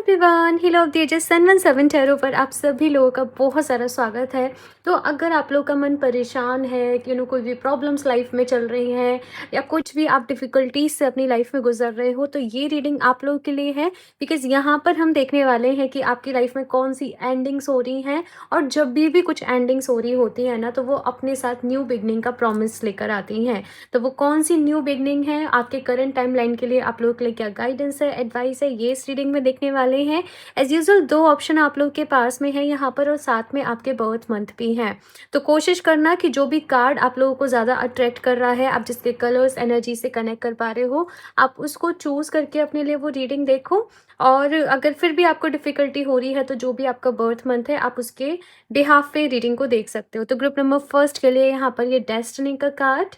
Everyone, hello of the ages sun 17 tarot पर आप सभी लोगों का बहुत सारा स्वागत है। तो अगर आप लोग का मन परेशान है कि कोई भी प्रॉब्लम्स लाइफ में चल रही हैं या कुछ भी आप डिफ़िकल्टीज़ से अपनी लाइफ में गुजर रहे हो, तो ये रीडिंग आप लोगों के लिए है। बिकॉज़ यहाँ पर हम देखने वाले हैं कि आपकी लाइफ में कौन-सी एंडिंग्स हो रही हैं, और जब भी कुछ एंडिंग्स हो रही होती हैं ना, तो वो अपने साथ न्यू बिगिनिंग का प्रॉमिस लेकर आती हैं। तो वो कौन-सी न्यू बिगिनिंग है, आपके करंट टाइमलाइन के लिए आप लोगों के लिए क्या गाइडेंस है, एडवाइस है, ये इस रीडिंग में देखने वाले हैं। एज़ यूजुअल 2 ऑप्शन आप लोग के पास में है यहाँ पर, और साथ में आपके बर्थ मंथ भी हैं। तो कोशिश करना कि जो भी कार्ड आप लोगों को ज़्यादा अट्रैक्ट कर रहा है, आप जिसके कलर्स एनर्जी से कनेक्ट कर पा रहे हो, आप उसको चूज़ करके अपने लिए वो रीडिंग देखो। और अगर फिर भी आपको डिफ़िकल्टी हो रही है, तो जो भी आपका बर्थ मंथ है, आप उसके बिहाफ़ पे रीडिंग को देख सकते हो। तो ग्रुप नंबर फर्स्ट के लिए यहाँ पर ये डेस्टिनी का कार्ड,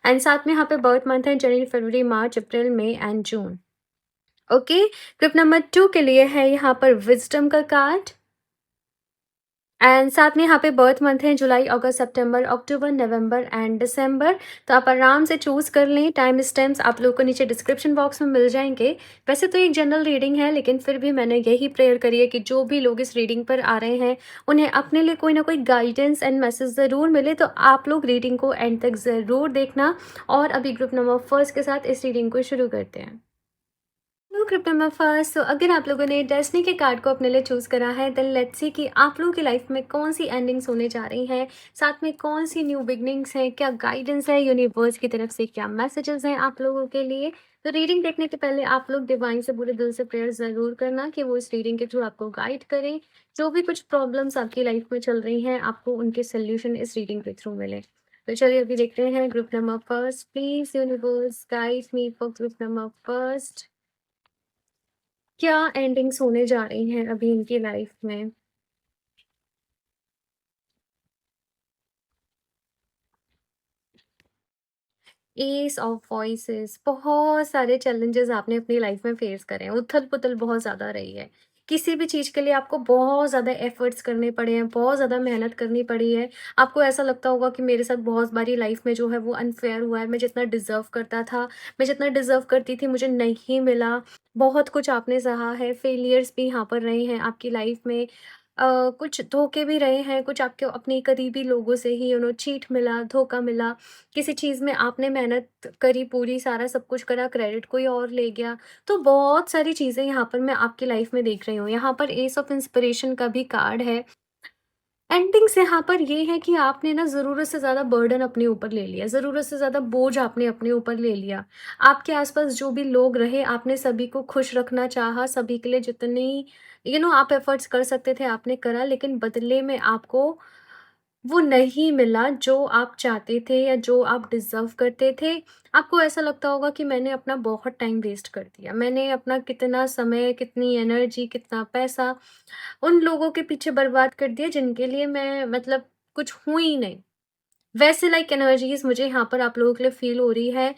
एंड साथ में यहाँ पे बर्थ मंथ है जनवरी, फरवरी, मार्च, अप्रैल, मई एंड जून। ओके। ग्रुप नंबर 2 के लिए है यहाँ पर विज़डम का कार्ड, एंड साथ में यहाँ पे बर्थ मंथ है जुलाई, अगस्त, सितंबर, अक्टूबर, नवंबर एंड दिसंबर। तो आप आराम से चूज़ कर लें। टाइम स्टैम्प्स आप लोगों को नीचे डिस्क्रिप्शन बॉक्स में मिल जाएंगे। वैसे तो एक जनरल रीडिंग है, लेकिन फिर भी मैंने यही प्रेयर करी है कि जो भी लोग इस रीडिंग पर आ रहे हैं, उन्हें अपने लिए कोई ना कोई गाइडेंस एंड मैसेज ज़रूर मिले। तो आप लोग रीडिंग को एंड तक ज़रूर देखना। और अभी ग्रुप नंबर फर्स्ट के साथ इस रीडिंग को शुरू करते हैं। Hello group number first. तो अगर आप लोगों ने डेस्टिनी के कार्ड को अपने लिए चूज़ करा है, देन लेट्स सी कि आप लोगों की लाइफ में कौन सी एंडिंग्स होने जा रही हैं, साथ में कौन सी न्यू बिगनिंग्स हैं, क्या गाइडेंस है यूनिवर्स की तरफ से, क्या मैसेजेस हैं आप लोगों के लिए। तो रीडिंग देखने के पहले आप लोग डिवाइन से पूरे दिल से प्रेयर ज़रूर करना कि वो इस रीडिंग के थ्रू आपको गाइड करें। जो भी कुछ प्रॉब्लम्स आपकी लाइफ में चल रही हैं, आपको उनके सोल्यूशन इस रीडिंग के थ्रू मिले। तो चलिए अभी देखते हैं group number first. Please universe guide me for group number first. क्या एंडिंग्स होने जा रही हैं अभी इनकी लाइफ में? एस ऑफ वॉइसेस, बहुत सारे चैलेंजेस आपने अपनी लाइफ में फेस करे हैं, उथल-पुथल बहुत ज़्यादा रही है। किसी भी चीज़ के लिए आपको बहुत ज़्यादा एफर्ट्स करने पड़े हैं, बहुत ज़्यादा मेहनत करनी पड़ी है। आपको ऐसा लगता होगा कि मेरे साथ बहुत बारी लाइफ में जो है वो अनफेयर हुआ है, मैं जितना डिज़र्व करता था, मैं जितना डिज़र्व करती थी, मुझे नहीं मिला। बहुत कुछ आपने सहा है, फेलियर्स भी यहाँ पर रहे हैं आपकी लाइफ में। कुछ धोखे भी रहे हैं, कुछ आपके अपने करीबी लोगों से ही चीट मिला, धोखा मिला। किसी चीज़ में आपने मेहनत करी पूरी, सारा सब कुछ करा, क्रेडिट कोई और ले गया। तो बहुत सारी चीज़ें यहाँ पर मैं आपकी लाइफ में देख रही हूँ। यहाँ पर एस ऑफ इंस्पिरेशन का भी कार्ड है। एंडिंग्स यहाँ पर ये है कि आपने ना ज़रूरत से ज़्यादा बर्डन अपने ऊपर ले लिया, ज़रूरत से ज़्यादा बोझ आपने अपने ऊपर ले लिया। आपके आसपास जो भी लोग रहे, आपने सभी को खुश रखना चाहा, सभी के लिए जितनी आप एफर्ट्स कर सकते थे आपने करा, लेकिन बदले में आपको वो नहीं मिला जो आप चाहते थे या जो आप डिज़र्व करते थे। आपको ऐसा लगता होगा कि मैंने अपना बहुत टाइम वेस्ट कर दिया। मैंने अपना कितना समय, कितनी एनर्जी, कितना पैसा उन लोगों के पीछे बर्बाद कर दिया जिनके लिए मैं मतलब कुछ हूँ ही नहीं। वैसे लाइक एनर्जीज़ मुझे यहाँ पर आप लोगों के लिए फ़ील हो रही है।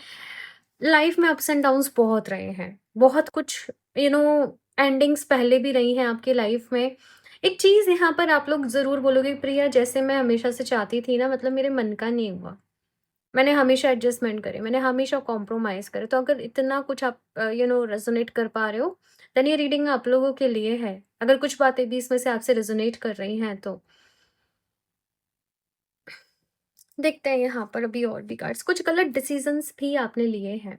लाइफ़ में अप्स एंड डाउन्स बहुत रहे हैं। बहुत कुछ यू नो एंडिंग्स पहले भी रही हैं आपकी लाइफ़ में। एक चीज़ यहाँ पर आप लोग ज़रूर बोलोगे, प्रिया जैसे मैं हमेशा से चाहती थी ना, मतलब मेरे मन का नहीं हुआ। मैंने हमेशा एडजस्टमेंट करे, मैंने हमेशा कॉम्प्रोमाइज़ करे। तो अगर इतना कुछ आप रेज़ोनेट कर पा रहे हो, देन ये रीडिंग आप लोगों के लिए है। अगर कुछ बातें भी इसमें से आपसे रेज़ोनेट कर रही हैं तो। देखते हैं यहाँ पर अभी और भी कार्ड्स, कुछ गलत डिसीज़न्स भी आपने लिए हैं।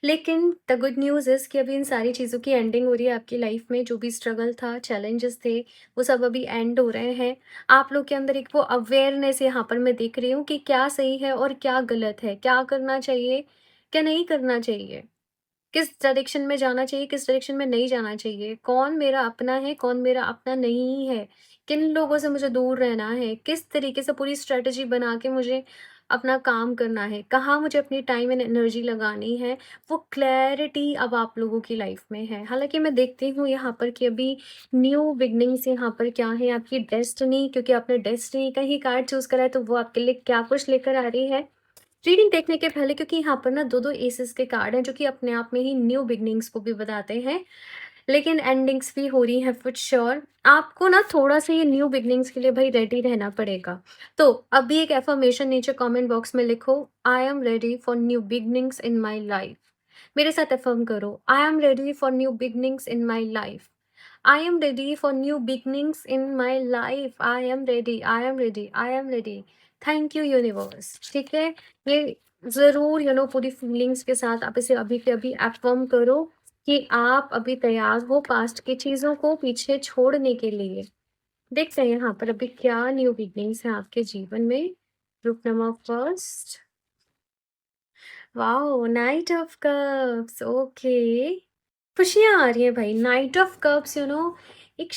लेकिन द गुड न्यूज़ इज़ कि अभी इन सारी चीज़ों की एंडिंग हो रही है आपकी लाइफ में। जो भी स्ट्रगल था, चैलेंजेस थे, वो सब अभी एंड हो रहे हैं। आप लोग के अंदर एक वो अवेयरनेस यहाँ पर मैं देख रही हूँ कि क्या सही है और क्या गलत है, क्या करना चाहिए, क्या नहीं करना चाहिए, किस डायरेक्शन में जाना चाहिए, किस डायरेक्शन में नहीं जाना चाहिए, कौन मेरा अपना है, कौन मेरा अपना नहीं है, किन लोगों से मुझे दूर रहना है, किस तरीके से पूरी स्ट्रैटेजी बना के मुझे अपना काम करना है, कहाँ मुझे अपनी टाइम एंड एनर्जी लगानी है, वो क्लैरिटी अब आप लोगों की लाइफ में है। हालाँकि मैं देखती हूँ यहाँ पर कि अभी न्यू बिगिनिंग्स यहाँ पर क्या है, आपकी डेस्टिनी, क्योंकि आपने डेस्टिनी का ही कार्ड चूज़ करा है, तो वो आपके लिए क्या कुछ लेकर आ रही है। रीडिंग देखने के पहले, क्योंकि यहाँ पर ना 2-2 एसेस के कार्ड हैं जो कि अपने आप में ही न्यू बिगिनिंग्स को भी बताते हैं, लेकिन एंडिंग्स भी हो रही हैं फॉर श्योर। आपको ना थोड़ा-सा ये न्यू बिगिनिंग्स के लिए भई रेडी रहना पड़ेगा। तो अभी एक अफ़र्मेशन नीचे कमेंट बॉक्स में लिखो, I am ready for new beginnings in my life. मेरे साथ अफ़र्म करो, I am ready for new beginnings in my life. I am ready for new beginnings in my life, I am ready, I am ready, I am ready. Thank you universe. ठीक है, ये ज़रूर पूरी feelings के साथ आप इसे अभी के अभी एफर्म करो कि आप अभी तैयार हो पास्ट की चीज़ों को पीछे छोड़ने के लिए। देखते हैं यहाँ पर अभी क्या न्यू बिगनिंग्स हैं आपके जीवन में। Group number first, wow, night of cups, okay. खुशियाँ आ रही हैं भाई, नाइट ऑफ कप्स एक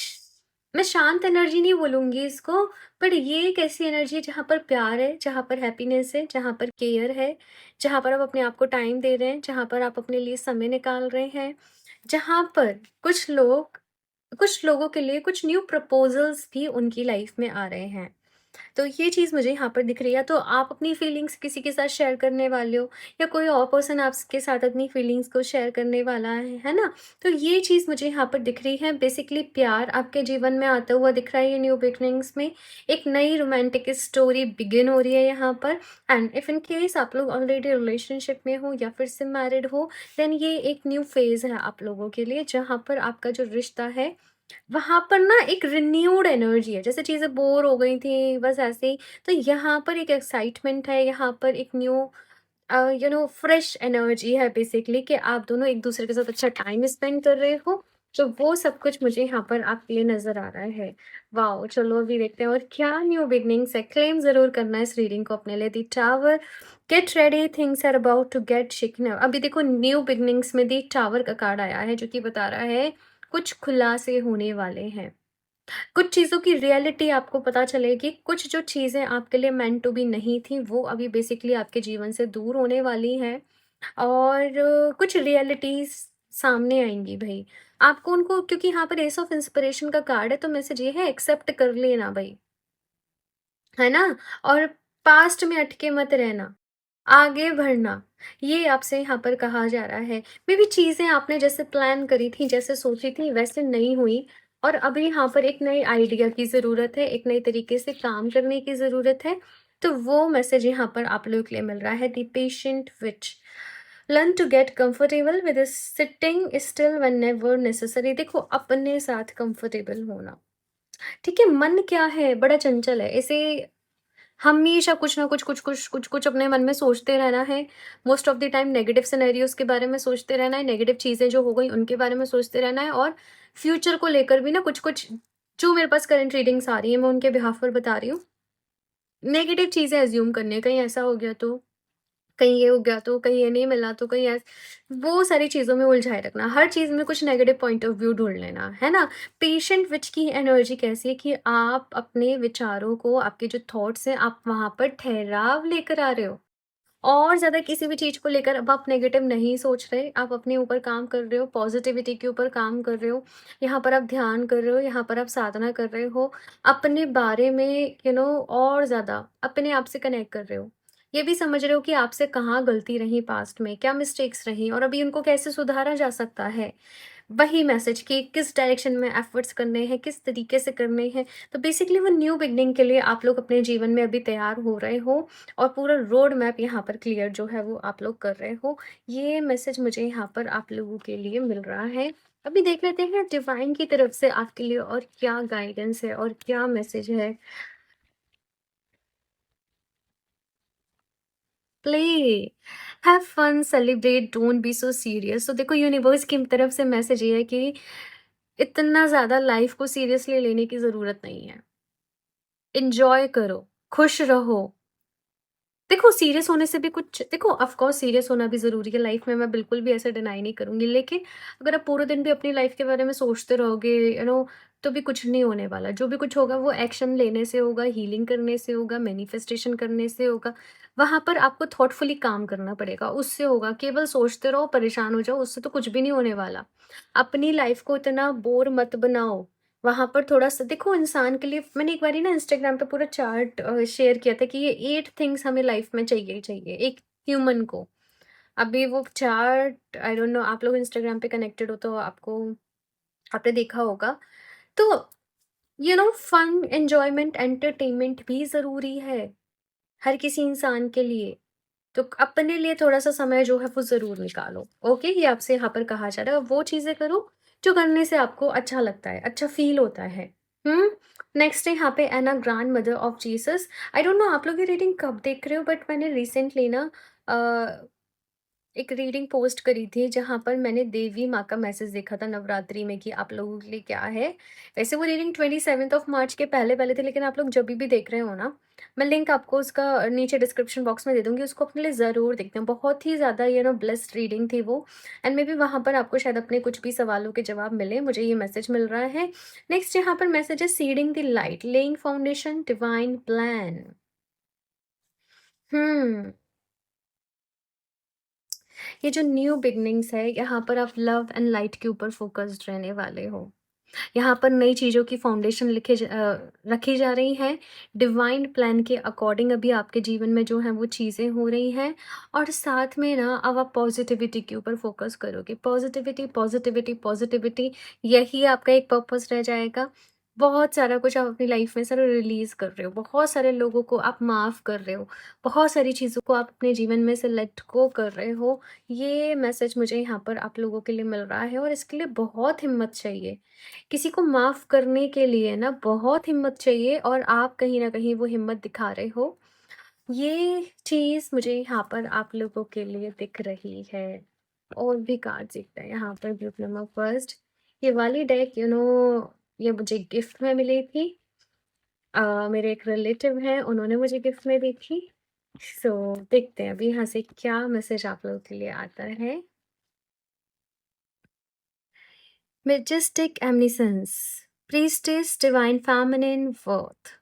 मैं शांत एनर्जी नहीं बोलूँगी इसको, पर ये एक ऐसी एनर्जी है जहाँ पर प्यार है, जहाँ पर हैप्पीनेस है, जहाँ पर केयर है, जहाँ पर आप अपने आप को टाइम दे रहे हैं, जहाँ पर आप अपने लिए समय निकाल रहे हैं, जहाँ पर कुछ लोगों के लिए कुछ न्यू प्रपोज़ल्स भी उनकी लाइफ में आ रहे हैं। तो ये चीज़ मुझे यहाँ पर दिख रही है। तो आप अपनी फीलिंग्स किसी के साथ शेयर करने वाले हो या कोई और पर्सन आपके साथ अपनी फीलिंग्स को शेयर करने वाला है ना? तो ये चीज़ मुझे यहाँ पर दिख रही है। बेसिकली प्यार आपके जीवन में आता हुआ दिख रहा है ये न्यू बिगिनिंग्स में। एक नई रोमांटिक स्टोरी बिगिन हो रही है यहाँ पर। एंड इफ इन केस आप लोग ऑलरेडी रिलेशनशिप में हो या फिर से मैरिड हो, देन ये एक न्यू फेज़ है आप लोगों के लिए, जहाँ पर आपका जो रिश्ता है वहाँ पर ना एक रिन्यूड एनर्जी है, जैसे चीज़ें बोर हो गई थी बस ऐसे ही, तो यहाँ पर एक एक्साइटमेंट है, यहाँ पर एक न्यू फ्रेश एनर्जी है बेसिकली, कि आप दोनों एक दूसरे के साथ अच्छा टाइम स्पेंड कर रहे हो। तो वो सब कुछ मुझे यहाँ पर आपके लिए नज़र आ रहा है। वाओ! चलो अभी देखते हैं और क्या न्यू बिगनिंग्स है। क्लेम ज़रूर करना है इस रीडिंग को अपने लिए। The tower, get ready, things are about to get shaken up. अभी देखो न्यू बिगनिंग्स में द टावर का कार्ड आया है, जो कि बता रहा है कुछ खुलासे होने वाले हैं। कुछ चीज़ों की रियलिटी आपको पता चलेगी, कुछ जो चीज़ें आपके लिए मेंट टू बी नहीं थी, वो अभी बेसिकली आपके जीवन से दूर होने वाली हैं। और कुछ रियलिटीज़ सामने आएँगी भई। आपको उनको, क्योंकि यहाँ पर एस ऑफ इंस्पिरेशन का कार्ड है, तो मैसेज ये है, एक्सेप्ट कर लेना भई, है ना? और पास्ट में अटके मत रहना, आगे बढ़ना, ये आपसे यहाँ पर कहा जा रहा है। मेबी चीज़ें आपने जैसे प्लान करी थी, जैसे सोची थी, वैसे नहीं हुई, और अभी यहाँ पर एक नए आइडिया की ज़रूरत है, एक नए तरीके से काम करने की ज़रूरत है। तो वो मैसेज यहाँ पर आप लोगों के लिए मिल रहा है। The patient which learn to get comfortable with sitting still whenever necessary. देखो, अपने साथ कंफर्टेबल होना, ठीक है? मन क्या है, बड़ा चंचल है, इसे हमेशा कुछ ना कुछ अपने मन में सोचते रहना है। Most of the time negative scenarios के बारे में सोचते रहना है, नेगेटिव चीज़ें जो हो गई उनके बारे में सोचते रहना है, और फ्यूचर को लेकर भी ना कुछ-कुछ, जो मेरे पास करंट रीडिंग्स आ रही हैं, मैं उनके बिहाफ़ पर बता रही हूँ। नेगेटिव चीज़ें अज़्यूम करनी है, कहीं ऐसा हो गया तो, कहीं ये हो गया तो, कहीं ये नहीं मिला तो, कहीं वो सारी चीज़ों में उलझाए रखना, हर चीज़ में कुछ नेगेटिव पॉइंट ऑफ व्यू ढूँढ लेना, है ना? पेशेंट विच की एनर्जी कैसी है कि आप अपने विचारों को, आपके जो थॉट्स हैं, आप वहाँ पर ठहराव लेकर आ रहे हो। और ज़्यादा किसी भी चीज़ को लेकर अब आप नेगेटिव नहीं सोच रहे, आप अपने ऊपर काम कर रहे हो, पॉज़िटिविटी के ऊपर काम कर रहे हो। यहाँ पर आप ध्यान कर रहे हो, यहाँ पर आप साधना कर रहे हो, अपने बारे में और ज़्यादा अपने आप से कनेक्ट कर रहे हो। ये भी समझ रहे हो कि आपसे कहाँ गलती रही पास्ट में, क्या मिस्टेक्स रहीं और अभी उनको कैसे सुधारा जा सकता है। वही मैसेज कि किस डायरेक्शन में एफर्ट्स करने हैं, किस तरीके से करने हैं। तो बेसिकली वो न्यू बिगनिंग के लिए आप लोग अपने जीवन में अभी तैयार हो रहे हो, और पूरा रोड मैप यहाँ पर क्लियर जो है वो आप लोग कर रहे हो। ये मैसेज मुझे यहाँ पर आप लोगों के लिए मिल रहा है। अभी देख लेते हैं डिवाइन की तरफ से आपके लिए और क्या गाइडेंस है और क्या मैसेज है। Play, have fun, celebrate, don't be so serious. तो देखो, यूनिवर्स की तरफ से मैसेज ये है कि इतना ज़्यादा लाइफ को सीरियसली लेने की ज़रूरत नहीं है। एन्जॉय करो, खुश रहो। देखो, सीरियस होने से भी कुछ, देखो ऑफ कोर्स सीरियस होना भी ज़रूरी है लाइफ में, मैं बिल्कुल भी ऐसे डिनाई नहीं करूँगी। लेकिन अगर आप पूरे दिन भी अपनी लाइफ के बारे में सोचते रहोगे, तो भी कुछ नहीं होने वाला। जो भी कुछ होगा वो एक्शन लेने से होगा, हीलिंग करने से होगा, मैनिफेस्टेशन करने से होगा। वहाँ पर आपको थॉटफुली काम करना पड़ेगा, उससे होगा। केवल सोचते रहो, परेशान हो जाओ, उससे तो कुछ भी नहीं होने वाला। अपनी लाइफ को इतना बोर मत बनाओ। वहाँ पर थोड़ा-सा देखो, इंसान के लिए मैंने एक बारी ना इंस्टाग्राम पे पूरा चार्ट शेयर किया था कि ये 8 थिंग्स हमें लाइफ में चाहिए ही चाहिए, एक ह्यूमन को। अभी वो चार्ट, आई डोंट नो, आप लोग इंस्टाग्राम पे कनेक्टेड हो तो आपने देखा होगा। तो फन, एन्जॉयमेंट, एंटरटेनमेंट भी ज़रूरी है, हर किसी इंसान के लिए। तो अपने लिए थोड़ा-सा समय जो है वो ज़रूर निकालो, ओके? ये आपसे यहाँ पर कहा जा रहा है, वो चीज़ें करो जो करने से आपको अच्छा लगता है, अच्छा फ़ील होता है। हुँ? नेक्स्ट है यहाँ पे Anna grandmother of Jesus. I don't know आप लोग ये रीडिंग कब देख रहे हो, बट मैंने रिसेंटली ना अ एक रीडिंग पोस्ट करी थी जहाँ पर मैंने देवी माँ का मैसेज देखा था नवरात्रि में कि आप लोगों के लिए क्या है। वैसे वो रीडिंग 27th ऑफ मार्च के पहले-पहले थे, लेकिन आप लोग जभी भी देख रहे हो ना, मैं लिंक आपको उसका नीचे डिस्क्रिप्शन बॉक्स में दे दूँगी, उसको अपने लिए ज़रूर देखना। बहुत ही ज़्यादा ब्लेस्ड रीडिंग थी वो, एंड मे बी वहाँ पर आपको शायद अपने कुछ भी सवालों के जवाब मिले, मुझे ये मैसेज मिल रहा है। नेक्स्ट यहाँ पर मैसेज है seeding the light, laying foundation, divine plan. हुँ। ये जो न्यू बिगनिंग्स है, यहाँ पर आप लव एंड लाइट के ऊपर फोकस्ड रहने वाले हो। यहाँ पर नई चीज़ों की फाउंडेशन रखी जा रही है। डिवाइन प्लान के अकॉर्डिंग अभी आपके जीवन में जो है वो चीज़ें हो रही हैं, और साथ में ना अब आप पॉजिटिविटी के ऊपर फोकस करोगे। पॉजिटिविटी, पॉजिटिविटी, पॉजिटिविटी, यही आपका एक पर्पस रह जाएगा। बहुत सारा कुछ आप अपनी लाइफ में सर रिलीज़ कर रहे हो, बहुत सारे लोगों को आप माफ़ कर रहे हो, बहुत सारी चीज़ों को आप अपने जीवन में से लेट गो कर रहे हो। ये मैसेज मुझे यहाँ पर आप लोगों के लिए मिल रहा है, और इसके लिए बहुत हिम्मत चाहिए। किसी को माफ़ करने के लिए ना बहुत हिम्मत चाहिए, और आप कहीं न कहीं वो हिम्मत दिखा रहे हो। ये चीज़ मुझे यहाँ पर आप लोगों के लिए दिख रही है। और भी कार्ड्स दिख रहे हैं यहाँ पर, ग्रुप नंबर फर्स्ट। ये वाली डेक ये मुझे गिफ्ट में मिली थी। मेरे एक रिलेटिव हैं, उन्होंने मुझे गिफ्ट में दी थी। सो देखते हैं अभी यहाँ से क्या मैसेज आप लोगों के लिए आता है। Majestic omniscience, priestess, divine feminine worth.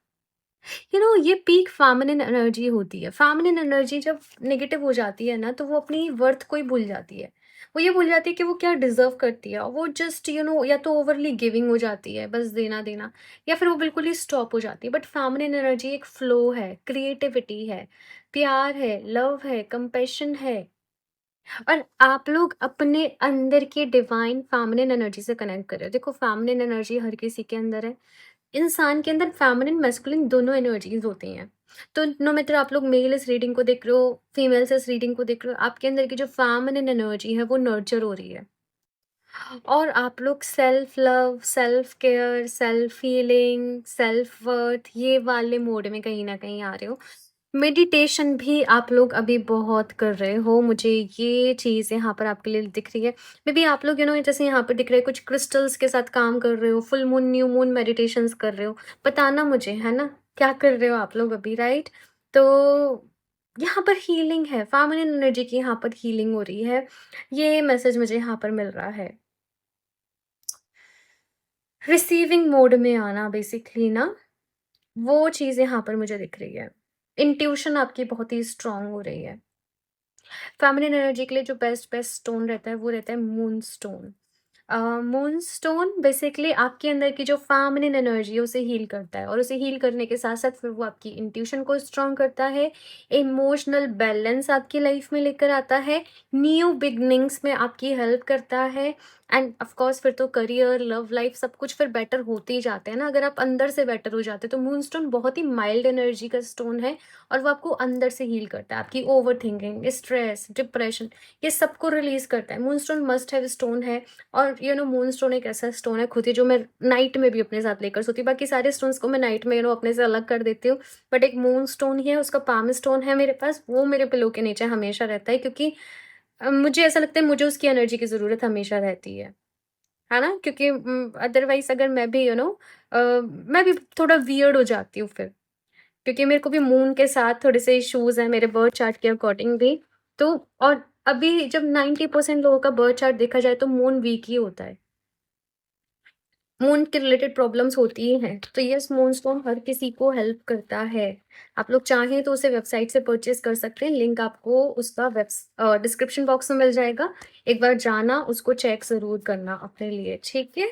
ये पीक फेमिनिन एनर्जी होती है। फेमिनिन एनर्जी जब नेगेटिव हो जाती है ना, तो वो अपनी वर्थ को ही भूल जाती है। वो ये भूल जाती है कि वो क्या डिजर्व करती है, और वो जस्ट या तो ओवरली गिविंग हो जाती है, बस देना देना, या फिर वो बिल्कुल ही स्टॉप हो जाती है। बट फेमिनिन एनर्जी एक फ्लो है, क्रिएटिविटी है, प्यार है, लव है, कंपैशन है। और आप लोग अपने अंदर की डिवाइन फेमिनिन एनर्जी से कनेक्ट कर रहे हो। देखो, फेमिनिन एनर्जी हर किसी के अंदर है। इंसान के अंदर फेमिनिन मैस्कुलिन दोनों एनर्जीज होती हैं। तो नो मैटर आप लोग मेल इस रीडिंग को देख रहे हो, फीमेल इस रीडिंग को देख रहे हो, आपके अंदर की जो फेमिनिन एनर्जी है वो नर्चर हो रही है। और आप लोग self love, self care, self healing, self worth, ये वाले मोड में कहीं न कहीं आ रहे हो। मेडिटेशन भी आप लोग अभी बहुत कर रहे हो, मुझे ये चीज़ यहाँ पर आपके लिए दिख रही है। मेबी आप लोग जैसे यहाँ पर दिख रहा है, कुछ क्रिस्टल्स के साथ काम कर रहे हो, full moon, new moon meditations कर रहे हो। बताना मुझे, है ना? क्या कर रहे हो आप लोग अभी, राइट? तो यहाँ पर हीलिंग है, फेमिनिन एनर्जी की यहाँ पर हीलिंग हो रही है। ये मैसेज मुझे यहाँ पर मिल रहा है। रिसीविंग मोड में आना बेसिकली ना, वो चीज़ यहाँ पर मुझे दिख रही है। इंट्यूशन आपकी बहुत ही स्ट्रॉन्ग हो रही है। फेमिनिन एनर्जी के लिए जो बेस्ट बेस्ट स्टोन रहता है वो रहता है moon stone. Moon stone basically आपके अंदर की जो फेमिनिन एनर्जी है उसे हील करता है, और उसे हील करने के साथ साथ फिर वो आपकी इंट्यूशन को स्ट्रॉन्ग करता है, इमोशनल बैलेंस आपकी लाइफ में लेकर आता है, न्यू बिगनिंग्स में आपकी हेल्प करता है, एंड ऑफ कोर्स फिर तो करियर, लव लाइफ सब कुछ फिर बेटर होते ही जाते हैं ना, अगर आप अंदर से बेटर हो जाते हैं। तो मून स्टोन बहुत ही माइल्ड एनर्जी का स्टोन है, और वो आपको अंदर से हील करता है, आपकी ओवर थिंकिंग, स्ट्रेस, डिप्रेशन, ये सबको रिलीज करता है। Moon stone must have stone है। और मून स्टोन एक ऐसा स्टोन है खुद ही, जो मैं नाइट में भी अपने साथ लेकर सोती हूँ। बाकी सारे स्टोन्स को मैं नाइट में अपने से अलग कर देती हूँ, बट एक मून स्टोन ही है, उसका पाम स्टोन है मेरे पास, वो मेरे पिलो के नीचे हमेशा रहता है, क्योंकि मुझे ऐसा लगता है मुझे उसकी एनर्जी की ज़रूरत हमेशा रहती है ना? क्योंकि अदरवाइज़ अगर मैं भी मैं भी थोड़ा वियर्ड हो जाती हूँ फिर, क्योंकि मेरे को भी मून के साथ थोड़े से इश्यूज़ हैं मेरे बर्थ चार्ट के अकॉर्डिंग भी। तो और अभी जब 90% लोगों का बर्थ चार्ट देखा जाए तो मून वीक ही होता है। मून के रिलेटेड प्रॉब्लम्स होती ही हैं। तो यस, मून स्टोन हर किसी को हेल्प करता है। आप लोग चाहें तो उसे वेबसाइट से परचेज़ कर सकते हैं। लिंक आपको उसका डिस्क्रिप्शन बॉक्स में मिल जाएगा। एक बार जाना, उसको चेक ज़रूर करना अपने लिए, ठीक है?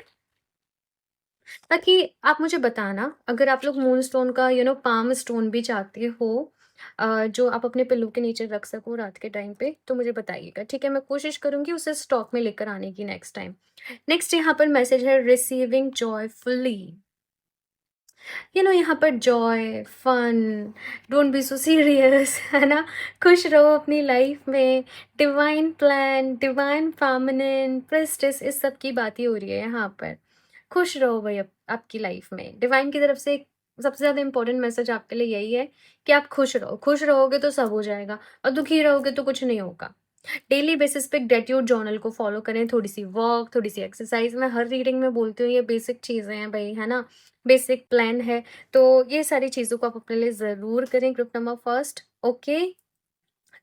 ताकि आप मुझे बताना, अगर आप लोग मूनस्टोन का पाम स्टोन भी चाहते हो, जो आप अपने पिल्लो के नीचे रख सको रात के टाइम पे, तो मुझे बताइएगा, ठीक है? मैं कोशिश करूँगी उसे स्टॉक में लेकर आने की नेक्स्ट टाइम। नेक्स्ट यहाँ पर मैसेज है रिसीविंग जॉयफुली। यहाँ पर joy, fun, don't be so serious है ना? खुश रहो अपनी लाइफ में, divine plan, divine feminine, priestess, इस सब की बात ही हो रही है यहाँ पर। खुश रहो भाई आपकी लाइफ में। डिवाइन की तरफ से एक सबसे ज़्यादा इम्पोर्टेंट मैसेज आपके लिए यही है कि आप खुश रहो। खुश रहोगे तो सब हो जाएगा और दुखी रहोगे तो कुछ नहीं होगा। डेली बेसिस पे ग्रेटिट्यूड जर्नल को फॉलो करें, थोड़ी-सी वॉक, थोड़ी-सी एक्सरसाइज़। मैं हर रीडिंग में बोलती हूँ ये बेसिक चीज़ें हैं भई, है ना? बेसिक प्लान है, तो ये सारी चीज़ों को आप अपने लिए ज़रूर करें। Group number first, okay?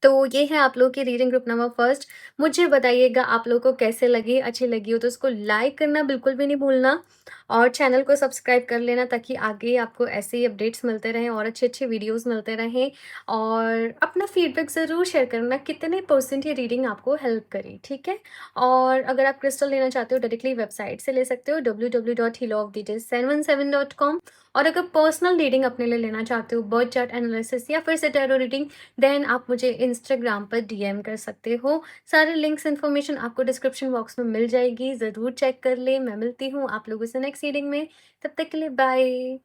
तो ये है आप लोगों की रीडिंग ग्रुप नंबर फर्स्ट। मुझे बताइएगा आप लोगों को कैसे लगी, अच्छी लगी हो तो उसको लाइक करना बिल्कुल भी नहीं भूलना और चैनल को सब्सक्राइब कर लेना ताकि आगे आपको ऐसे ही अपडेट्स मिलते रहें और अच्छे-अच्छे वीडियोज़ मिलते रहें। और अपना फीडबैक ज़रूर शेयर करना कितने परसेंट ये रीडिंग आपको हेल्प करी, ठीक है? और अगर आप क्रिस्टल लेना चाहते हो डायरेक्टली वेबसाइट से ले सकते हो www.healofdetails717.com। और अगर पर्सनल रीडिंग अपने लिए लेना चाहते हो, बर्थ चार्ट एनालिसिस या फिर से टैरो रीडिंग, देन आप मुझे इंस्टाग्राम पर डीएम कर सकते हो। सारे लिंक्स इन्फॉर्मेशन आपको डिस्क्रिप्शन बॉक्स में मिल जाएगी, ज़रूर चेक कर लें। मैं मिलती हूँ आप लोगों से नेक्स्ट रीडिंग में, तब तक के लिए बाय।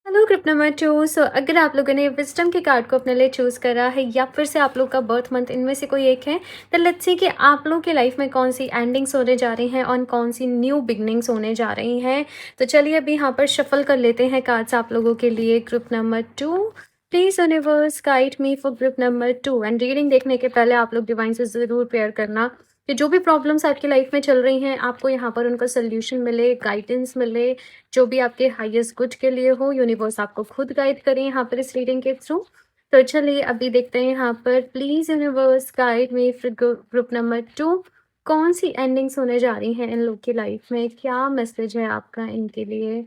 Hello group number 2। सो अगर आप लोगों ने विज़डम के कार्ड को अपने लिए चूज़ करा है या फिर से आप लोग का बर्थ मंथ इनमें से कोई एक है, तो लेट्स सी कि आप लोगों की लाइफ में कौन सी एंडिंग्स होने जा रही हैं और कौन सी न्यू बिगनिंग्स होने जा रही हैं। तो चलिए अभी यहाँ पर शफल कर लेते हैं कार्ड्स आप लोगों के लिए। Group number 2, please universe guide me for group number 2। And reading देखने के पहले आप लोग डिवाइन से ज़रूर प्रेयर करना कि जो भी प्रॉब्लम्स आपकी लाइफ में चल रही हैं आपको यहाँ पर उनका सोल्यूशन मिले, गाइडेंस मिले, जो भी आपके हाईएस्ट गुड के लिए हो। यूनिवर्स आपको खुद गाइड करें यहाँ पर इस रीडिंग के थ्रू। तो चलिए अभी देखते हैं यहाँ पर, please universe guide me for group number 2। कौन सी एंडिंग्स होने जा रही हैं इन लोग की लाइफ में, क्या मैसेज है आपका इनके लिए?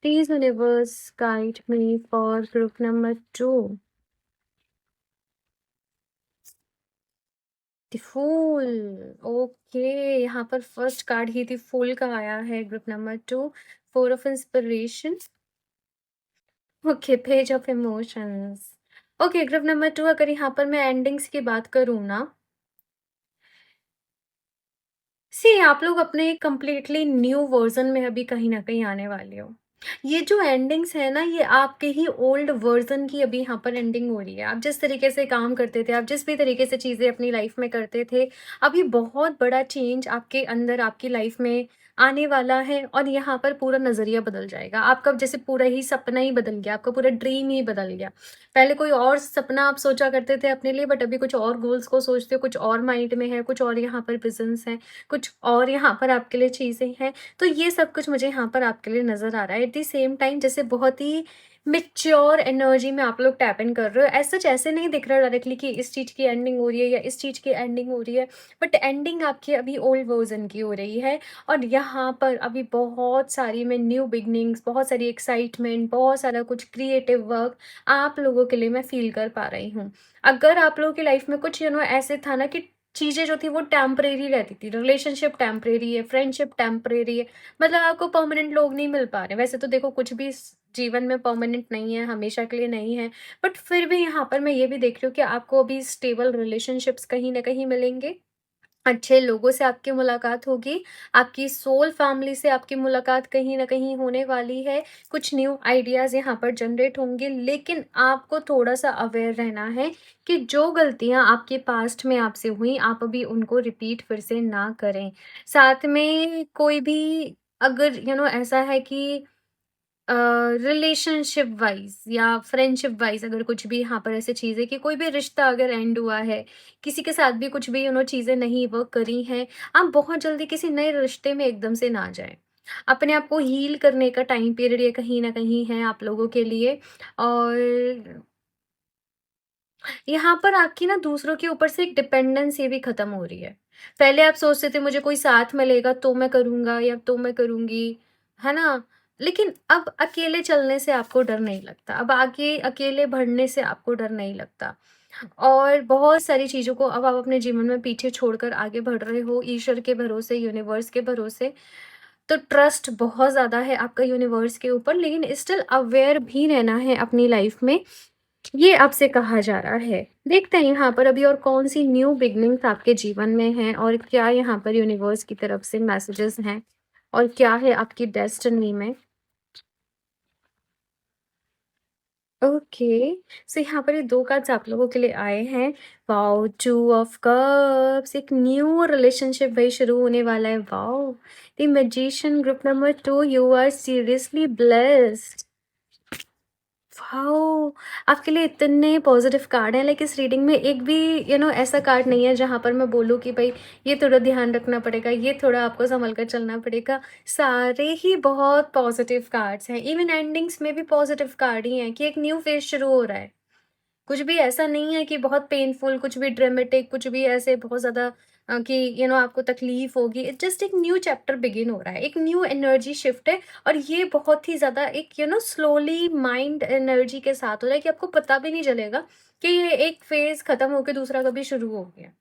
Please universe guide me for group number 2। The fool, okay. यहाँ पर फर्स्ट कार्ड ही द फूल का आया है group number 2। Four of inspiration, okay, page of emotions. Okay group number 2, अगर यहाँ पर मैं एंडिंग्स की बात करूँ ना, सी आप लोग अपने कंप्लीटली न्यू वर्जन में अभी कहीं ना कहीं आने वाले हो। ये जो एंडिंग्स है ना, ये आपके ही ओल्ड वर्जन की अभी यहाँ पर एंडिंग हो रही है। आप जिस तरीके से काम करते थे, आप जिस भी तरीके से चीज़ें अपनी लाइफ में करते थे, अभी बहुत बड़ा चेंज आपके अंदर आपकी लाइफ में आने वाला है और यहाँ पर पूरा नज़रिया बदल जाएगा आपका। जैसे पूरा ही सपना ही बदल गया, आपका पूरा ड्रीम ही बदल गया। पहले कोई और सपना आप सोचा करते थे अपने लिए, बट अभी कुछ और गोल्स को सोचते हो, कुछ और माइंड में है, कुछ और यहाँ पर बिजनेस है, कुछ और यहाँ पर आपके लिए चीज़ें हैं। तो ये सब कुछ मुझे यहाँ पर आपके लिए नज़र आ रहा है। एट द सेम टाइम जैसे बहुत ही मैच्योर एनर्जी में आप लोग टैप इन कर रहे हो। ऐसा ऐसे नहीं दिख रहा डायरेक्टली कि इस चीज़ की एंडिंग हो रही है या इस चीज़ की एंडिंग हो रही है, बट एंडिंग आपकी अभी ओल्ड वर्जन की हो रही है। और यहाँ पर अभी बहुत सारी में न्यू बिगनिंग्स, बहुत सारी एक्साइटमेंट, बहुत सारा कुछ क्रिएटिव वर्क आप लोगों के लिए मैं फील कर पा रही हूँ। अगर आप लोगों की लाइफ में कुछ ऐसे था ना कि चीज़ें जो थी वो टेम्परेरी रहती थी, रिलेशनशिप टेम्परेरी है, फ्रेंडशिप टेम्परेरी है, मतलब आपको परमानेंट लोग नहीं मिल पा रहे। वैसे तो देखो कुछ भी जीवन में परमानेंट नहीं है, हमेशा के लिए नहीं है, बट फिर भी यहाँ पर मैं ये भी देख रही हूँ कि आपको अभी स्टेबल रिलेशनशिप्स कहीं ना कहीं मिलेंगे, अच्छे लोगों से आपकी मुलाकात होगी, आपकी सोल फैमिली से आपकी मुलाकात कहीं न कहीं होने वाली है, कुछ न्यू आइडियाज़ यहाँ पर जनरेट होंगे, लेकिन आपको थोड़ा-सा अवेयर रहना है कि जो गलतियाँ आपके पास्ट में आपसे हुई, आप अभी उनको रिपीट फिर से ना करें। साथ में कोई भी अगर ऐसा है कि रिलेशनशिप वाइज़ या फ्रेंडशिप वाइज़ अगर कुछ भी यहाँ पर ऐसी चीज़ है कि कोई भी रिश्ता अगर एंड हुआ है, किसी के साथ भी कुछ भी चीज़ें नहीं वर्क करी हैं, आप बहुत जल्दी किसी नए रिश्ते में एकदम से ना जाएँ। अपने आप को हील करने का टाइम पीरियड ये कहीं न कहीं है आप लोगों के लिए। और यहाँ पर आपकी ना दूसरों के ऊपर से एक डिपेंडेंसी भी खत्म हो रही है। पहले आप सोचते थे मुझे कोई साथ मिलेगा तो मैं करूँगा या तो मैं करूँगी, है ना? लेकिन अब अकेले चलने से आपको डर नहीं लगता, अब आगे अकेले बढ़ने से आपको डर नहीं लगता। और बहुत सारी चीज़ों को अब आप अपने जीवन में पीछे छोड़कर आगे बढ़ रहे हो, ईश्वर के भरोसे, यूनिवर्स के भरोसे। तो ट्रस्ट बहुत ज़्यादा है आपका यूनिवर्स के ऊपर, लेकिन स्टिल अवेयर भी रहना है अपनी लाइफ में, ये आपसे कहा जा रहा है। देखते हैं यहाँ पर अभी और कौन-सी न्यू बिगिनिंग्स आपके जीवन में हैं और क्या यहाँ पर यूनिवर्स की तरफ से मैसेजेस हैं और क्या है आपकी डेस्टिनी में। ओके। सो यहाँ पर ये 2 कार्ड्स आप लोगों के लिए आए हैं। वाओ! 2 ऑफ कप्स, एक न्यू रिलेशनशिप भाई शुरू होने वाला है। Wow! The magician, group number 2, you are seriously blessed. Wow! आपके लिए इतने पॉजिटिव कार्ड हैं, लाइक इस रीडिंग में एक भी ऐसा कार्ड नहीं है जहाँ पर मैं बोलूँ कि भाई ये थोड़ा ध्यान रखना पड़ेगा, ये थोड़ा आपको सँभल कर चलना पड़ेगा। सारे ही बहुत पॉजिटिव कार्ड्स हैं, इवन एंडिंग्स में भी पॉजिटिव कार्ड ही हैं कि एक न्यू फेज़ शुरू हो रहा है। कुछ भी ऐसा नहीं है कि बहुत पेनफुल, कुछ भी ड्रामेटिक, कुछ भी ऐसे बहुत ज़्यादा कि आपको तकलीफ होगी। इट्स जस्ट एक न्यू चैप्टर बिगिन हो रहा है, एक न्यू एनर्जी शिफ्ट है। और ये बहुत ही ज़्यादा एक स्लोली माइंड एनर्जी के साथ हो रहा है कि आपको पता भी नहीं चलेगा कि ये एक फेज़ खत्म होके दूसरा कभी शुरू हो गया।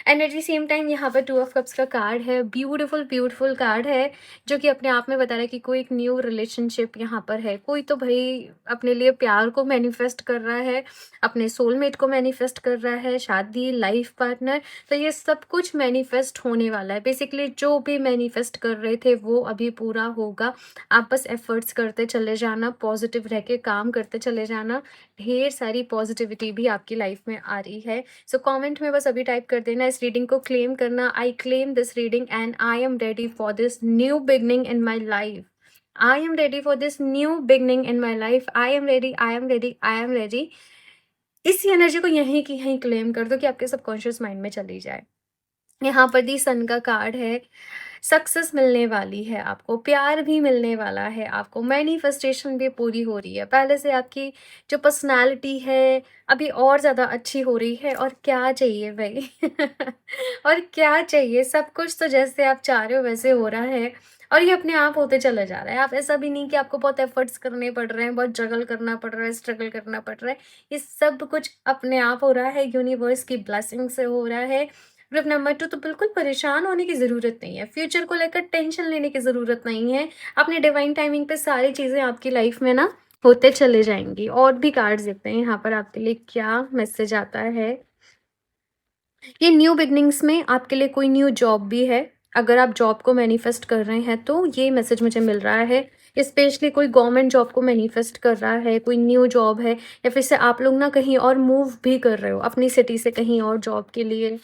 And at the same time यहाँ पर 2 ऑफ कप्स का कार्ड है, ब्यूटीफुल ब्यूटीफुल कार्ड है, जो कि अपने आप में बता रहा है कि कोई एक न्यू रिलेशनशिप यहाँ पर है। कोई तो भाई अपने लिए प्यार को मैनिफेस्ट कर रहा है, अपने सोलमेट को मैनिफेस्ट कर रहा है, शादी, लाइफ पार्टनर। तो ये सब कुछ मैनिफेस्ट होने वाला है। बेसिकली जो भी मैनिफेस्ट कर रहे थे वो अभी पूरा होगा। आप बस एफर्ट्स करते चले जाना, पॉजिटिव रह के काम करते चले जाना। ढेर सारी पॉजिटिविटी भी आपकी लाइफ में आ रही है। सो कमेंट में बस अभी टाइप कर देना, इस रीडिंग को क्लेम करना, I claim this reading and I am ready for this new beginning in my life. I am ready for this new beginning in my life. I am ready, I am ready, I am ready. इसी energy को यहीं की यहीं claim कर दो कि आपके subconscious mind में चली जाए। यहाँ पर दी सन का कार्ड है। सक्सेस मिलने वाली है आपको, प्यार भी मिलने वाला है आपको, मैनिफेस्टेशन भी पूरी हो रही है। पहले से आपकी जो पर्सनैलिटी है अभी और ज़्यादा अच्छी हो रही है। और क्या चाहिए भई? और क्या चाहिए? सब कुछ तो जैसे आप चाह रहे हो वैसे हो रहा है। और ये अपने आप होते चला जा रहा है। आप ऐसा भी नहीं कि आपको बहुत एफर्ट्स करने पड़ रहे हैं, बहुत जगल करना पड़ रहा है, स्ट्रगल करना पड़ रहा है। ये सब कुछ अपने आप हो रहा है, यूनिवर्स की ब्लेसिंग से हो रहा है। ग्रुप नंबर 2, तो बिल्कुल परेशान होने की ज़रूरत नहीं है, फ्यूचर को लेकर टेंशन लेने की ज़रूरत नहीं है। अपने डिवाइन टाइमिंग पे सारी चीज़ें आपकी लाइफ में ना होते चले जाएँगी। और भी कार्ड्स देखते हैं यहाँ पर आपके लिए क्या मैसेज आता है। ये न्यू बिगनिंग्स में आपके लिए कोई न्यू जॉब भी है। अगर आप जॉब को मैनिफेस्ट कर रहे हैं तो ये मैसेज मुझे मिल रहा है। स्पेशली कोई गवर्नमेंट जॉब को मैनिफेस्ट कर रहा है, कोई न्यू जॉब है, या फिर से आप लोग ना कहीं और मूव भी कर रहे हो अपनी सिटी से कहीं और जॉब के लिए,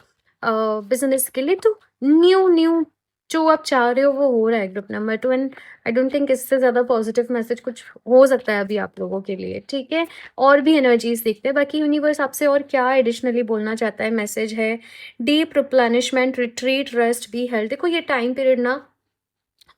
बिज़नेस के लिए। तो न्यू न्यू जो आप चाह रहे हो वो हो रहा है group number 2। And I don't think इससे ज़्यादा पॉजिटिव मैसेज कुछ हो सकता है अभी आप लोगों के लिए, ठीक है? और भी एनर्जीज़ देखते हैं, बाकी यूनिवर्स आपसे और क्या एडिशनली बोलना चाहता है। मैसेज है deep replenishment, retreat, rest, be health. देखो ये टाइम पीरियड ना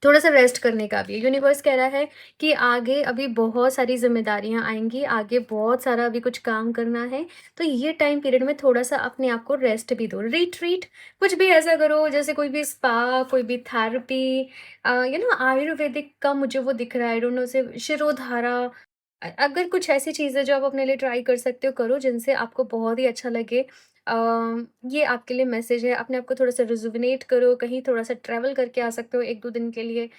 थोड़ा-सा रेस्ट करने का भी है। यूनिवर्स कह रहा है कि आगे अभी बहुत सारी ज़िम्मेदारियाँ आएँगी, आगे बहुत सारा अभी कुछ काम करना है। तो ये टाइम पीरियड में थोड़ा-सा अपने आप को रेस्ट भी दो, रिट्रीट कुछ भी ऐसा करो, जैसे कोई भी स्पा, कोई भी थेरेपी, आयुर्वेदिक का मुझे वो दिख रहा है, आई डोंट नो, से शिरोधारा। अगर कुछ ऐसी चीज़ें जो आप अपने लिए ट्राई कर सकते हो, करो जिनसे आपको बहुत ही अच्छा लगे। ये आपके लिए मैसेज है। अपने आप को थोड़ा-सा रिजुविनेट करो, कहीं थोड़ा-सा ट्रैवल करके आ सकते हो 1-2 दिन के लिए।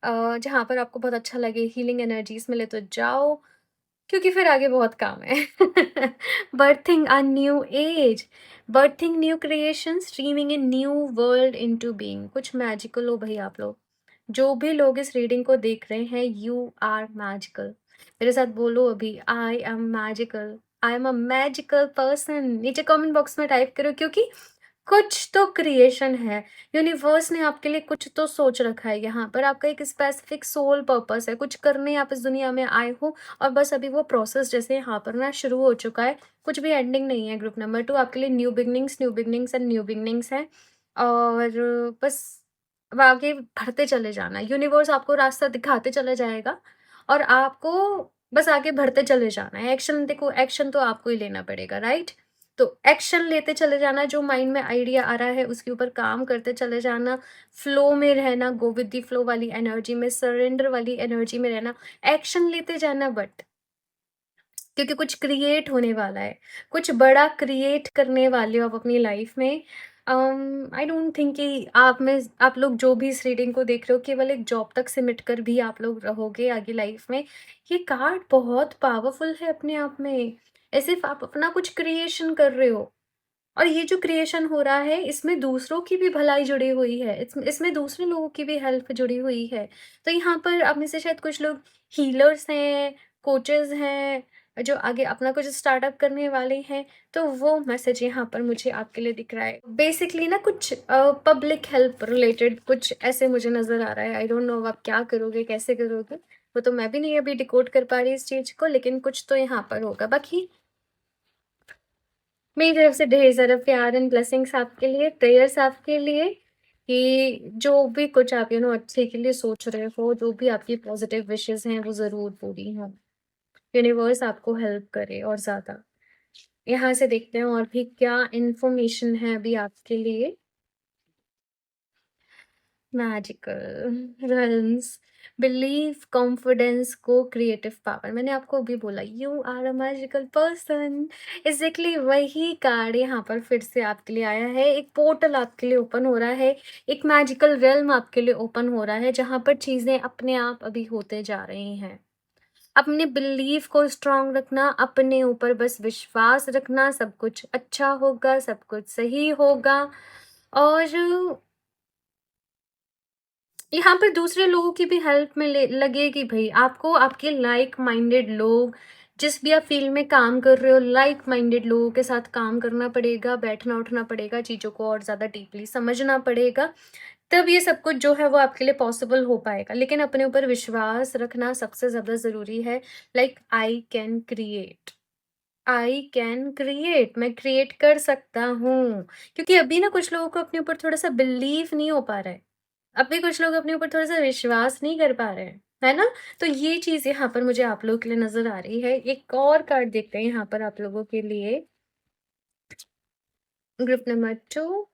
जहाँ पर आपको बहुत अच्छा लगे, हीलिंग एनर्जीज़ मिले तो जाओ, क्योंकि फिर आगे बहुत काम है। Berthing a new age, berthing new creations, dreaming in new world into being. कुछ मैजिकल हो भई आप लोग। जो भी लोग इस रीडिंग को देख रहे हैं, यू आर मैजिकल। मेरे साथ बोलो अभी, I am magical, I am a magical person. नीचे कमेंट बॉक्स में टाइप करो, क्योंकि कुछ तो क्रिएशन है। यूनिवर्स ने आपके लिए कुछ तो सोच रखा है। यहाँ पर आपका एक स्पेसिफिक सोल पर्पस है, कुछ करने आप इस दुनिया में आए हो। और बस अभी वो प्रोसेस जैसे यहाँ पर ना शुरू हो चुका है, कुछ भी एंडिंग नहीं है। ग्रुप नंबर 2 आपके लिए new beginnings, new beginnings and new beginnings है। और बस अब आगे बढ़ते चले जाना, यूनिवर्स आपको रास्ता दिखाते चला जाएगा। और आपको बस आगे बढ़ते चले जाना है। एक्शन, देखो एक्शन तो आपको ही लेना पड़ेगा, राइट? तो एक्शन लेते चले जाना, जो माइंड में आइडिया आ रहा है उसके ऊपर काम करते चले जाना, फ्लो में रहना, गो विद द फ्लो वाली एनर्जी में, सरेंडर वाली एनर्जी में रहना, एक्शन लेते जाना। बट क्योंकि कुछ क्रिएट होने वाला है, कुछ बड़ा क्रिएट करने वाले हो आप अपनी लाइफ में। आई डोंट थिंक कि आप लोग जो भी इस रीडिंग को देख रहे हो केवल एक जॉब तक सिमट कर भी आप लोग रहोगे आगे लाइफ में। ये कार्ड बहुत पावरफुल है अपने आप में। ऐसे आप अपना कुछ क्रिएशन कर रहे हो, और ये जो क्रिएशन हो रहा है इसमें दूसरों की भी भलाई जुड़ी हुई है, इसमें दूसरे लोगों की भी हेल्प जुड़ी हुई है। तो यहाँ पर आप में से शायद कुछ लोग हीलर्स हैं, कोचेस हैं, जो आगे अपना कुछ स्टार्टअप करने वाले हैं, तो वो मैसेज यहाँ पर मुझे आपके लिए दिख रहा है। बेसिकली ना कुछ पब्लिक हेल्प रिलेटेड कुछ ऐसे मुझे नज़र आ रहा है। आई डोंट नो आप क्या करोगे, कैसे करोगे? वो तो मैं भी नहीं अभी डिकोड कर पा रही इस चीज़ को, लेकिन कुछ तो यहाँ पर होगा। बाकी मेरी तरफ से ढेर सारा प्यार एंड ब्लेसिंग्स आपके लिए, प्रेयर्स आपके लिए कि जो भी कुछ आप अच्छे के लिए सोच रहे हो, जो भी आपकी पॉजिटिव विशेज़ हैं, वो ज़रूर पूरी हों। यूनिवर्स आपको हेल्प करे और ज़्यादा। यहाँ से देखते हैं और भी क्या इन्फॉर्मेशन है अभी आपके लिए। मैजिकल realms, बिलीव, कॉन्फिडेंस को क्रिएटिव पावर। मैंने आपको अभी बोला you are a magical person. Exactly वही कार्ड यहाँ पर फिर से आपके लिए आया है। एक पोर्टल आपके लिए ओपन हो रहा है, एक मैजिकल realm आपके लिए ओपन हो रहा है, जहाँ पर चीज़ें अपने आप अभी होते जा रही हैं। अपने बिलीफ को स्ट्रांग रखना, अपने ऊपर बस विश्वास रखना, सब कुछ अच्छा होगा, सब कुछ सही होगा। और यहाँ पर दूसरे लोगों की भी हेल्प में लगेगी भाई। आपको आपके लाइक माइंडेड लोग, जिस भी आप फील्ड में काम कर रहे हो, लाइक माइंडेड लोगों के साथ काम करना पड़ेगा, बैठना उठना पड़ेगा, चीज़ों को और ज़्यादा डीपली समझना पड़ेगा, तब ये सब कुछ जो है वो आपके लिए पॉसिबल हो पाएगा। लेकिन अपने ऊपर विश्वास रखना सबसे ज़्यादा ज़रूरी है। Like I can create, I can create, मैं क्रिएट कर सकता हूँ। क्योंकि अभी ना कुछ लोगों को अपने ऊपर थोड़ा सा बिलीव नहीं हो पा रहा है, अभी कुछ लोग अपने ऊपर थोड़ा सा विश्वास नहीं कर पा रहे हैं, है ना? तो ये चीज़ यहाँ पर मुझे आप लोगों के लिए नजर आ रही है। एक और कार्ड देखते हैं यहाँ पर आप लोगों के लिए, ग्रुप नंबर 2।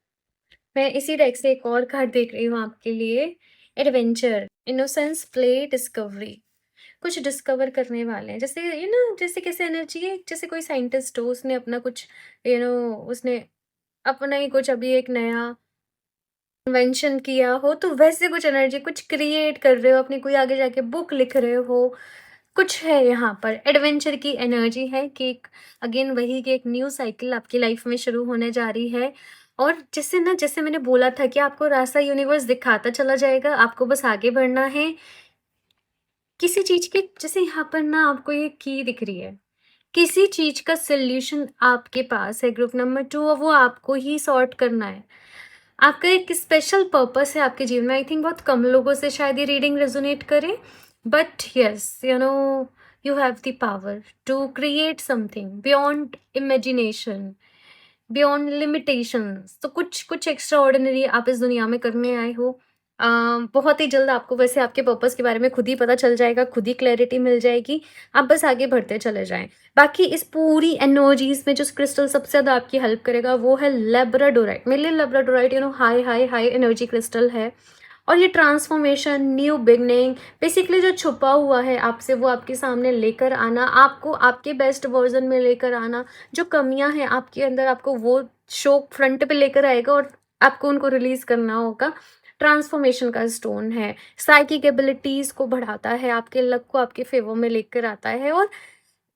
मैं इसी डेक से एक और कार्ड देख रही हूँ आपके लिए, एडवेंचर, इनोसेंस, प्ले, डिस्कवरी। कुछ डिस्कवर करने वाले हैं, जैसे जैसे कैसे एनर्जी है, जैसे कोई साइंटिस्ट हो, उसने अपना कुछ उसने अपना ही कुछ अभी एक नया इन्वेंशन किया हो, तो वैसे कुछ एनर्जी, कुछ क्रिएट कर रहे हो, अपनी कोई आगे जाके बुक लिख रहे हो, कुछ है यहाँ पर। एडवेंचर की एनर्जी है कि अगेन वही कि एक न्यू साइकिल आपकी लाइफ में शुरू होने जा रही है। और जैसे मैंने बोला था कि आपको रास्ता यूनिवर्स दिखाता चला जाएगा, आपको बस आगे बढ़ना है। किसी चीज़ के जैसे यहाँ पर ना आपको ये की दिख रही है, किसी चीज़ का सॉल्यूशन आपके पास है ग्रुप नंबर 2, और वो आपको ही सॉर्ट करना है। आपका एक स्पेशल पर्पस है आपके जीवन में। आई थिंक बहुत कम लोगों से शायद ये रीडिंग रेजोनेट करे, but yes you have the power to create something beyond imagination, beyond limitations. तो कुछ कुछ एक्स्ट्रा ऑर्डिनरी आप इस दुनिया में करने आए हो। बहुत ही जल्द आपको वैसे आपके पर्पस के बारे में खुद ही पता चल जाएगा, खुद ही क्लैरिटी मिल जाएगी। आप बस आगे बढ़ते चले जाएं। बाकी इस पूरी एनर्जीज में जो क्रिस्टल सबसे ज़्यादा आपकी हेल्प करेगा वो है लेब्राडोराइट। मेरे लिए labradorite high high high energy crystal है। और ये ट्रांसफॉर्मेशन, न्यू बिगनिंग, बेसिकली जो छुपा हुआ है आपसे वो आपके सामने लेकर आना, आपको आपके बेस्ट वर्जन में लेकर आना। जो कमियां हैं आपके अंदर, आपको वो शो फ्रंट पे लेकर आएगा और आपको उनको रिलीज करना होगा। ट्रांसफॉर्मेशन का स्टोन है, साइकिक एबिलिटीज को बढ़ाता है, आपके लक को आपके फेवर में लेकर आता है। और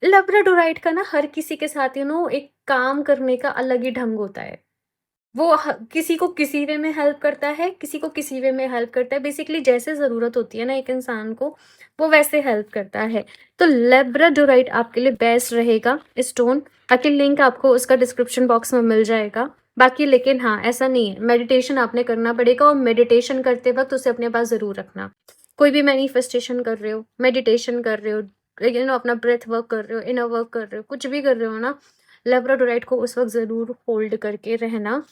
लेब्राडोराइट का ना हर किसी के साथ एक काम करने का अलग ही ढंग होता है। वो किसी को किसी वे में हेल्प करता है, किसी को किसी वे में हेल्प करता है। बेसिकली जैसे ज़रूरत होती है ना एक इंसान को, वो वैसे हेल्प करता है। तो लेब्राडोराइट आपके लिए बेस्ट रहेगा स्टोन। बाकी लिंक आपको उसका डिस्क्रिप्शन बॉक्स में मिल जाएगा। बाकी लेकिन हाँ, ऐसा नहीं है, मेडिटेशन आपने करना पड़ेगा, और मेडिटेशन करते वक्त उसे अपने पास ज़रूर रखना। कोई भी मैनिफेस्टेशन कर रहे हो, मेडिटेशन कर रहे हो, अपना ब्रेथ वर्क कर रहे हो, इनर वर्क कर रहे हो, कुछ भी कर रहे हो ना, लेब्राडोराइट को उस वक्त ज़रूर होल्ड करके रहना,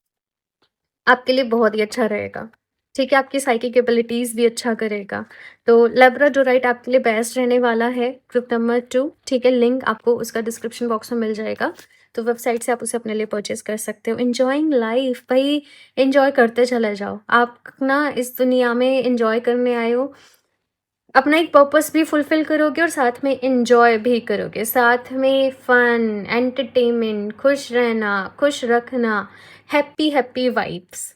आपके लिए बहुत ही अच्छा रहेगा। ठीक है, आपकी साइकिक एबिलिटीज़ भी अच्छा करेगा। तो लेब्राडोराइट आपके लिए बेस्ट रहने वाला है ग्रुप नंबर 2। ठीक है, लिंक आपको उसका डिस्क्रिप्शन बॉक्स में मिल जाएगा, तो वेबसाइट से आप उसे अपने लिए परचेज कर सकते हो। एन्जॉइंग लाइफ भाई, एन्जॉय करते चले जाओ। आप ना इस दुनिया में एन्जॉय करने आए हो, अपना एक पर्पस भी फुलफिल करोगे और साथ में एन्जॉय भी करोगे, साथ में फन, एंटरटेनमेंट, खुश रहना, खुश रखना, happy happy vibes.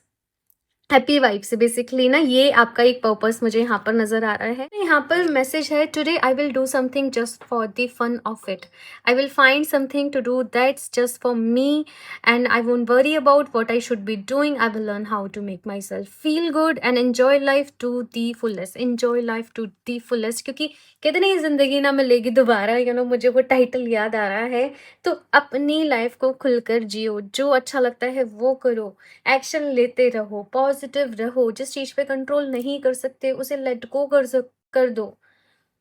Happy vibe से बेसिकली ना, ये आपका एक पर्पस मुझे यहाँ पर नज़र आ रहा है। यहाँ पर मैसेज है, today I will do something just for the fun of it. I will find something to do that's just for me and I won't worry about what I should be doing. I will learn how to make myself feel good and enjoy life to the fullest. Enjoy life to the fullest, क्योंकि कहते नहीं ज़िंदगी ना मिलेगी दोबारा, मुझे वो title याद आ रहा है। तो अपनी लाइफ को खुलकर जियो, जो अच्छा लगता है वो करो, एक्शन लेते रहो, पॉजिटिव रहो। जिस चीज़ पे कंट्रोल नहीं कर सकते उसे लेट गो कर दो।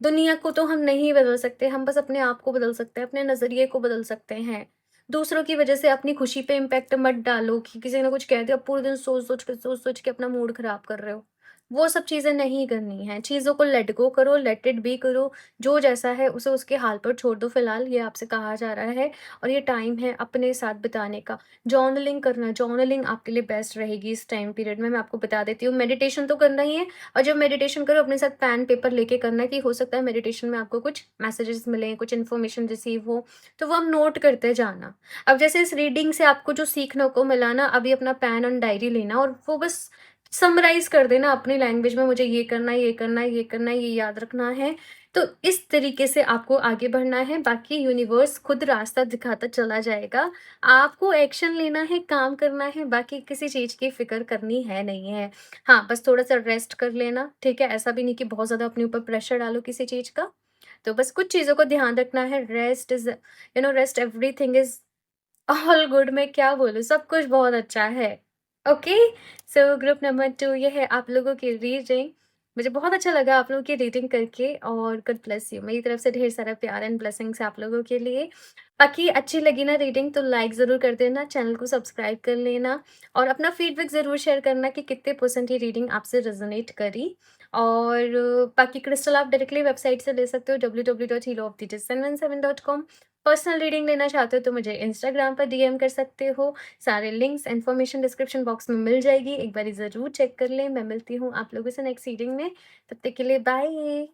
दुनिया को तो हम नहीं बदल सकते, हम बस अपने आप को बदल सकते हैं, अपने नज़रिए को बदल सकते हैं। दूसरों की वजह से अपनी खुशी पे इम्पैक्ट मत डालो कि किसी ने कुछ कह दिया, पूरे दिन सोच के अपना मूड खराब कर रहे हो। वो सब चीज़ें नहीं करनी है, चीज़ों को लेट गो करो, लेट इट बी करो। जो जैसा है उसे उसके हाल पर छोड़ दो फिलहाल, ये आपसे कहा जा रहा है। और ये टाइम है अपने साथ बिताने का। जर्नलिंग करना, जर्नलिंग आपके लिए बेस्ट रहेगी इस टाइम पीरियड में, मैं आपको बता देती हूँ। मेडिटेशन तो करना ही है, और जब मेडिटेशन करो अपने साथ पेन पेपर लेके करना, कि हो सकता है मेडिटेशन में आपको कुछ मैसेजेस मिलें, कुछ इन्फॉर्मेशन रिसीव हो, तो वो हम नोट करते जाना। अब जैसे इस रीडिंग से आपको जो सीखने को मिला ना, अभी अपना पेन और डायरी लेना और वो बस समराइज कर देना अपनी लैंग्वेज में, मुझे ये करना है, ये करना है, ये करना है, ये याद रखना है। तो इस तरीके से आपको आगे बढ़ना है, बाकी यूनिवर्स खुद रास्ता दिखाता चला जाएगा। आपको एक्शन लेना है, काम करना है, बाकी किसी चीज़ की फ़िक्र करनी है नहीं है। हाँ, बस थोड़ा-सा रेस्ट कर लेना, ठीक है? ऐसा भी नहीं कि बहुत ज़्यादा अपने ऊपर प्रेशर डालो किसी चीज़ का। तो बस कुछ चीज़ों को ध्यान रखना है, rest is rest everything is all good. मैं क्या बोलूँ, सब कुछ बहुत अच्छा है। ओके, सो ग्रुप नंबर 2 ये है आप लोगों की रीडिंग। मुझे बहुत अच्छा लगा आप लोगों की रीडिंग करके, और गॉड ब्लेस यू। मेरी तरफ से ढेर सारा प्यार एंड ब्लेसिंग्स आप लोगों के लिए। बाकी अच्छी लगी ना रीडिंग तो लाइक ज़रूर कर देना, चैनल को सब्सक्राइब कर लेना, और अपना फीडबैक ज़रूर शेयर करना कि कितने परसेंट ये रीडिंग आपसे रेजोनेट करी। और बाकी क्रिस्टल आप डायरेक्टली वेबसाइट से ले सकते हो www.healoofthedigits717.com। पर्सनल रीडिंग लेना चाहते हो तो मुझे इंस्टाग्राम पर डीएम कर सकते हो। सारे लिंक्स इन्फॉर्मेशन डिस्क्रिप्शन बॉक्स में मिल जाएगी, एक बारी ज़रूर चेक कर लें। मैं मिलती हूँ आप लोगों से नेक्स्ट रीडिंग में, तब तक के लिए बाय।